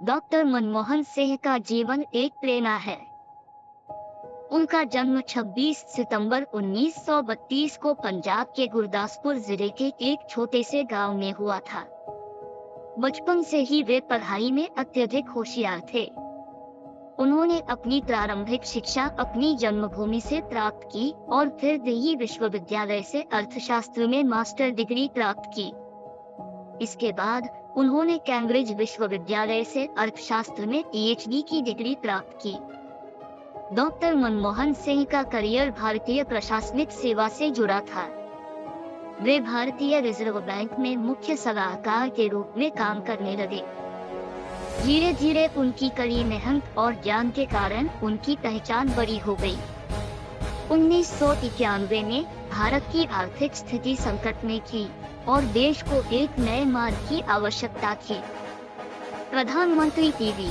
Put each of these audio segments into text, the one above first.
Doctor Manmohan Singh का जीवन एक प्रेरणा है। उनका जन्म 26 सितंबर 1932 को पंजाब के गुरदासपुर जिले के एक छोटे से गांव में हुआ था। बचपन से ही वे पढ़ाई में अत्यधिक होशियार थे। उन्होंने अपनी प्रारंभिक शिक्षा अपनी जन्मभूमि से प्राप्त की और फिर दिल्ली विश्वविद्यालय से अर्थशास्त्र में मास्टर डिग्री प्राप्त की। इसके बाद उन्होंने कैम्ब्रिज विश्वविद्यालय से अर्थशास्त्र में पीएचडी की डिग्री प्राप्त की। डॉक्टर मनमोहन सिंह का करियर भारतीय प्रशासनिक सेवा से जुड़ा था। वे भारतीय रिजर्व बैंक में मुख्य सलाहकार के रूप में काम करने लगे। धीरे धीरे उनकी कड़ी मेहनत और ज्ञान के कारण उनकी पहचान बड़ी हो गई। 1991 में भारत की आर्थिक स्थिति संकट में थी और देश को एक नए मार्ग की आवश्यकता थी। प्रधानमंत्री पीवी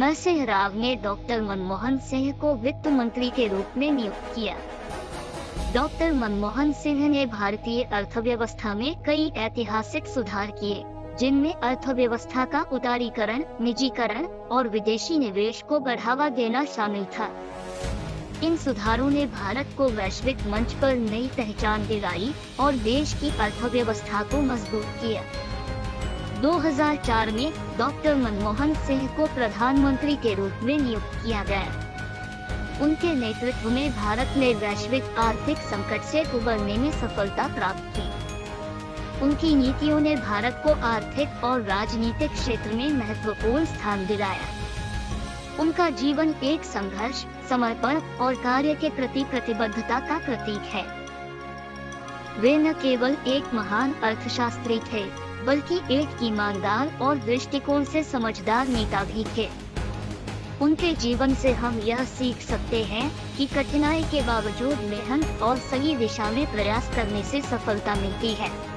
नरसिंह राव ने डॉक्टर मनमोहन सिंह को वित्त मंत्री के रूप में नियुक्त किया। डॉक्टर मनमोहन सिंह ने भारतीय अर्थव्यवस्था में कई ऐतिहासिक सुधार किए, जिनमें अर्थव्यवस्था का उदारीकरण, निजीकरण और विदेशी निवेश को बढ़ावा देना शामिल था। इन सुधारों ने भारत को वैश्विक मंच पर नई पहचान दिलाई और देश की अर्थव्यवस्था को मजबूत किया। 2004 में डॉक्टर मनमोहन सिंह को प्रधानमंत्री के रूप में नियुक्त किया गया। उनके नेतृत्व में भारत ने वैश्विक आर्थिक संकट से उबरने में सफलता प्राप्त की। उनकी नीतियों ने भारत को आर्थिक और राजनीतिक क्षेत्र में महत्वपूर्ण स्थान दिलाया। उनका जीवन एक संघर्ष, समर्पण और कार्य के प्रति प्रतिबद्धता का प्रतीक है। वे न केवल एक महान अर्थशास्त्री थे, बल्कि एक ईमानदार और दृष्टिकोण से समझदार नेता भी थे। उनके जीवन से हम यह सीख सकते हैं कि कठिनाई के बावजूद मेहनत और सही दिशा में प्रयास करने से सफलता मिलती है।